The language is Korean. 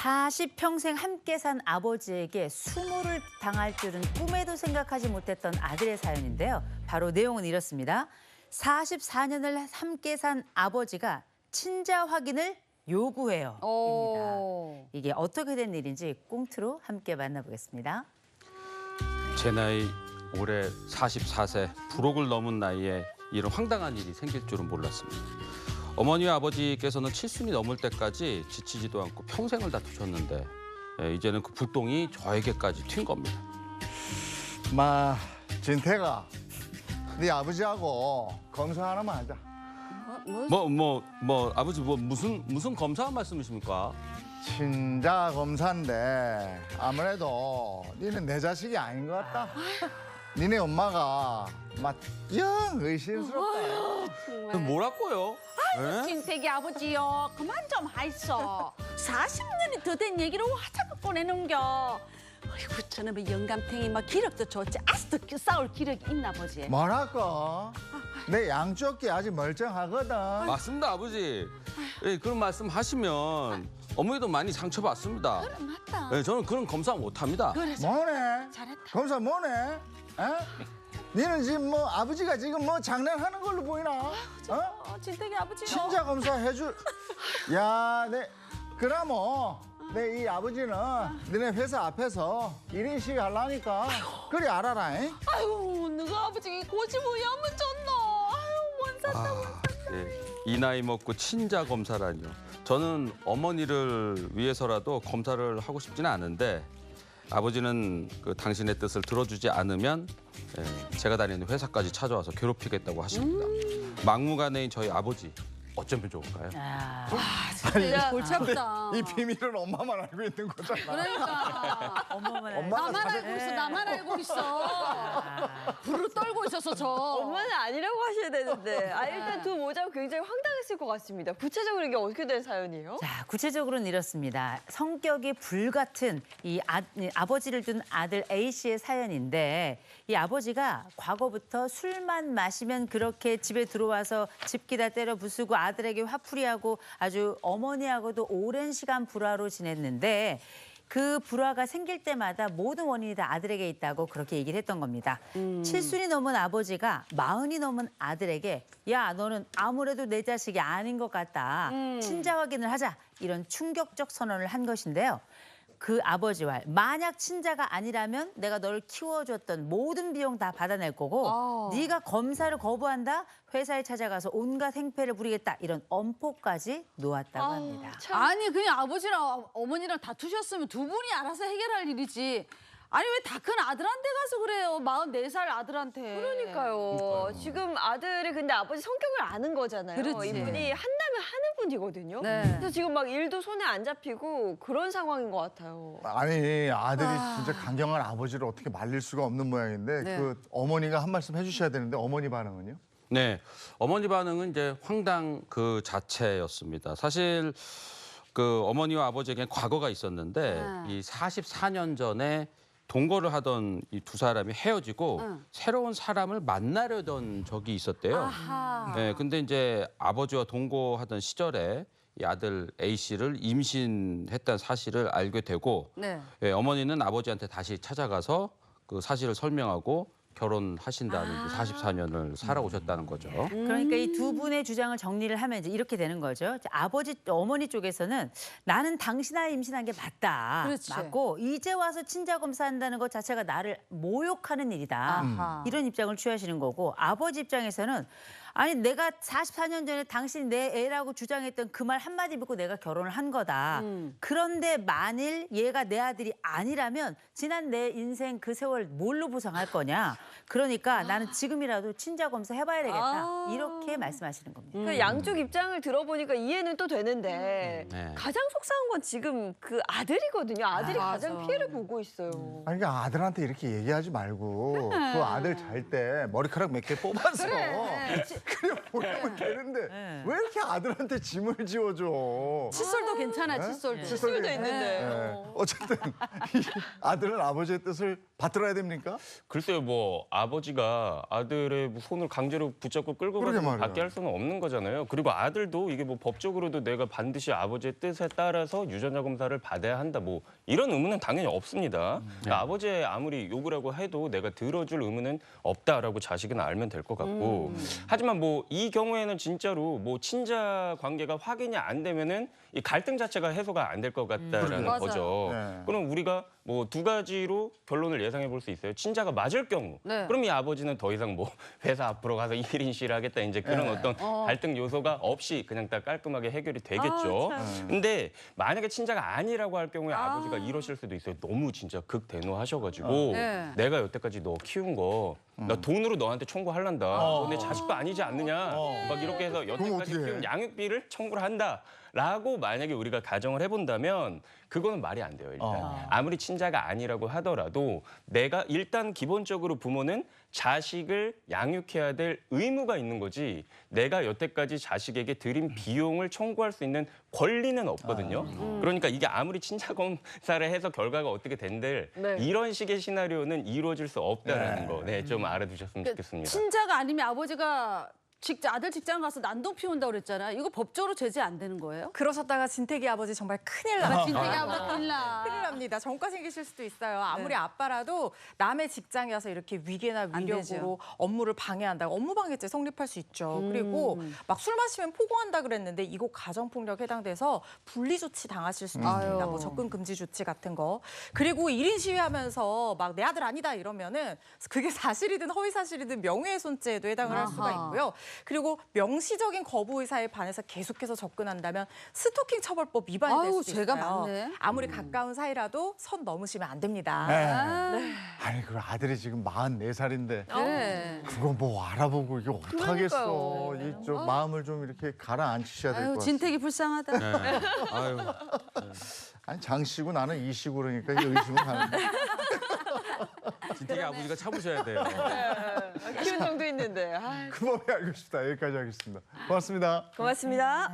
40평생 함께 산 아버지에게 수모를 당할 줄은 꿈에도 생각하지 못했던 아들의 사연인데요. 바로 내용은 이렇습니다. 44년을 함께 산 아버지가 친자 확인을 요구해요. 입니다. 이게 어떻게 된 일인지 꽁트로 함께 만나보겠습니다. 제 나이 올해 44세, 불혹을 넘은 나이에 이런 황당한 일이 생길 줄은 몰랐습니다. 어머니와 아버지께서는 7순이 넘을 때까지 지치지도 않고 평생을 다투셨는데 이제는 그 불똥이 저에게까지 튄 겁니다. 진태가 네 아버지하고 검사 하나만 하자. 아버지 무슨 검사 말씀이십니까? 친자 검사인데 아무래도 니는 내 자식이 아닌 것 같다. 니네 엄마가 영 의심스럽다. 뭐라고요? 에? 진택이 아버지요, 그만 좀 하이소. 40년이 더 된 얘기를 와 자꾸 꺼내는겨. 아이고 저놈의 영감탱이 기력도 좋지 아직도 싸울 기력이 있나 보지. 뭐랄까? 내 양쪽 귀 아직 멀쩡하거든. 맞습니다, 아버지. 예, 그런 말씀 하시면 어머니도 많이 상처받습니다. 그래 맞다. 예, 저는 그런 검사 못합니다. 그래 뭐네? 잘했다. 검사 뭐네? 에? 니는 지금 아버지가 지금 장난하는 걸로 보이나? 어? 진택이 아버지요. 친자 검사 해줄. 야, 내 이 아버지는 너네 회사 앞에서 1인씩 하려니까 그리 알아라. 잉? 아유 너가 아버지 고집을 야무 졌노. 아유 못 산다. 예, 이 나이 먹고 친자 검사라니요. 저는 어머니를 위해서라도 검사를 하고 싶지는 않은데 아버지는 당신의 뜻을 들어주지 않으면 제가 다니는 회사까지 찾아와서 괴롭히겠다고 하십니다. 막무가내인 저희 아버지 어쩌면 좋을까요? 진짜 골치 아프다. 이 비밀은 엄마만 알고 있는 거잖아. 그러니까 엄마만 엄마가 나만 알고 있어. 나만 알고 있어. 부르르 떨고 있었어 저. 엄마는 아니라고 하셔야 되는데. 일단 두 모자가 굉장히 황당했을 것 같습니다. 구체적으로 이게 어떻게 된 사연이에요? 자, 구체적으로는 이렇습니다. 성격이 불같은 이 아버지를 둔 아들 A 씨의 사연인데 이 아버지가 과거부터 술만 마시면 그렇게 집에 들어와서 집기다 때려 부수고 아들에게 화풀이하고 아주 어머니하고도 오랜 시간 불화로 지냈는데 그 불화가 생길 때마다 모든 원인이 다 아들에게 있다고 그렇게 얘기를 했던 겁니다. 7순이 넘은 아버지가 40이 넘은 아들에게 야 너는 아무래도 내 자식이 아닌 것 같다. 친자 확인을 하자. 이런 충격적 선언을 한 것인데요. 그 아버지와 만약 친자가 아니라면 내가 널 키워줬던 모든 비용 다 받아낼 거고 네가 검사를 거부한다? 회사에 찾아가서 온갖 행패를 부리겠다. 이런 엄포까지 놓았다고 합니다. 아니 그냥 아버지랑 어머니랑 다투셨으면 두 분이 알아서 해결할 일이지. 아니 왜 다 큰 아들한테 가서 그래요? 44살 아들한테. 그러니까요. 지금 아들이 근데 아버지 성격을 아는 거잖아요. 그렇지. 이분이 한다면 하는 분이거든요. 네. 그래서 지금 일도 손에 안 잡히고 그런 상황인 것 같아요. 아니 아들이 진짜 강경한 아버지를 어떻게 말릴 수가 없는 모양인데 네. 그 어머니가 한 말씀 해주셔야 되는데 어머니 반응은요? 네, 어머니 반응은 이제 황당 그 자체였습니다. 사실 그 어머니와 아버지에겐 과거가 있었는데 이 44년 전에 동거를 하던 이 두 사람이 헤어지고 새로운 사람을 만나려던 적이 있었대요. 아하. 네, 근데 이제 아버지와 동거하던 시절에 이 아들 A 씨를 임신했다는 사실을 알게 되고 네. 어머니는 아버지한테 다시 찾아가서 그 사실을 설명하고 결혼하신다는 44년을 살아오셨다는 거죠. 그러니까 이 두 분의 주장을 정리를 하면 이제 이렇게 되는 거죠. 어머니 쪽에서는 나는 당신 아이 임신한 게 맞다. 그렇지. 맞고 이제 와서 친자 검사한다는 것 자체가 나를 모욕하는 일이다. 아하. 이런 입장을 취하시는 거고 아버지 입장에서는 아니 내가 44년 전에 당신이 내 애라고 주장했던 그 말 한마디 믿고 내가 결혼을 한 거다. 그런데 만일 얘가 내 아들이 아니라면 지난 내 인생 그 세월 뭘로 보상할 거냐. 그러니까 나는 지금이라도 친자 검사 해봐야 되겠다. 이렇게 말씀하시는 겁니다. 그 양쪽 입장을 들어보니까 이해는 또 되는데 네. 가장 속상한 건 지금 그 아들이거든요. 아들이 가장 맞아. 피해를 보고 있어요. 아니 그러니까 아들한테 이렇게 얘기하지 말고 그 아들 잘 때 머리카락 몇 개 뽑아서 그냥 보내면 되는데 네. 왜 이렇게 아들한테 짐을 지워줘? 칫솔도 괜찮아, 네? 칫솔도. 칫솔도 있는데. 네. 어쨌든 이 아들은 아버지의 뜻을 받들어야 됩니까? 글쎄요, 뭐 아버지가 아들의 뭐 손을 강제로 붙잡고 끌고 그러게 가서 말이에요. 받게 할 수는 없는 거잖아요. 그리고 아들도 이게 뭐 법적으로도 내가 반드시 아버지의 뜻에 따라서 유전자 검사를 받아야 한다. 뭐 이런 의무는 당연히 없습니다. 그러니까 아버지의 아무리 욕을 하고 해도 내가 들어줄 의무는 없다라고 자식은 알면 될 것 같고. 하지만 뭐 이 경우에는 진짜로 뭐 친자 관계가 확인이 안 되면은 이 갈등 자체가 해소가 안 될 것 같다라는 맞아요. 거죠. 네. 그럼 우리가 뭐 두 가지로 결론을 예상해 볼 수 있어요. 친자가 맞을 경우, 네. 그럼 이 아버지는 더 이상 뭐 회사 앞으로 가서 1인 시위하겠다 이제 그런 네. 어떤 갈등 요소가 없이 그냥 딱 깔끔하게 해결이 되겠죠. 근데 만약에 친자가 아니라고 할 경우에 아버지가 이러실 수도 있어요. 너무 진짜 극대노하셔가지고 네. 내가 여태까지 너 키운 거 나 돈으로 너한테 청구할란다. 너 내 자식도 아니지 않느냐. 막 이렇게 해서 여태까지 어떻게 해? 키운 양육비를 청구를 한다. 라고 만약에 우리가 가정을 해본다면 그거는 말이 안 돼요. 일단 아무리 친자가 아니라고 하더라도 내가 일단 기본적으로 부모는 자식을 양육해야 될 의무가 있는 거지 내가 여태까지 자식에게 들인 비용을 청구할 수 있는 권리는 없거든요. 그러니까 이게 아무리 친자 검사를 해서 결과가 어떻게 된들 네. 이런 식의 시나리오는 이루어질 수 없다라는 거, 네, 좀 알아두셨으면 그러니까 좋겠습니다. 친자가 아니면 아버지가 아들 직장 가서 난동 피운다고 그랬잖아요. 이거 법적으로 제재 안 되는 거예요? 그러셨다가 진택이 아버지 정말 큰일 아, 납니다. 진택이 아버지 큰일 나. 큰일 납니다. 전과 생기실 수도 있어요. 아무리 아빠라도 남의 직장에 와서 이렇게 위계나 안 위력으로 업무를 방해한다고 업무방해죄 성립할 수 있죠. 그리고 막 술 마시면 포고한다 그랬는데 이거 가정폭력 해당돼서 분리조치 당하실 수도 있습니다. 아유. 뭐 접근 금지 조치 같은 거. 그리고 1인 시위하면서 막 내 아들 아니다 이러면은 그게 사실이든 허위 사실이든 명예훼손죄에도 해당을 할 수가 아하. 있고요. 그리고 명시적인 거부 의사에 반해서 계속해서 접근한다면 스토킹 처벌법 위반이 될 아유, 수도 죄가 있어요. 많네. 아무리 가까운 사이라도 선 넘으시면 안 됩니다. 네. 아니 그 아들이 지금 44살인데 네. 그거 뭐 알아보고 이게 어떡하겠어. 그러니까요. 이 좀 마음을 좀 이렇게 가라앉히셔야 될 것 아유, 같아요. 진택이 불쌍하다. 네. 아유. 아니 장씨고 나는 이씨고 그러니까 이게 의심은 가는데. 진택이 아버지가 참으셔야 돼요. 키운 정도 있는데. 아, 그 법이 알고 싶다. 여기까지 하겠습니다. 고맙습니다. 고맙습니다.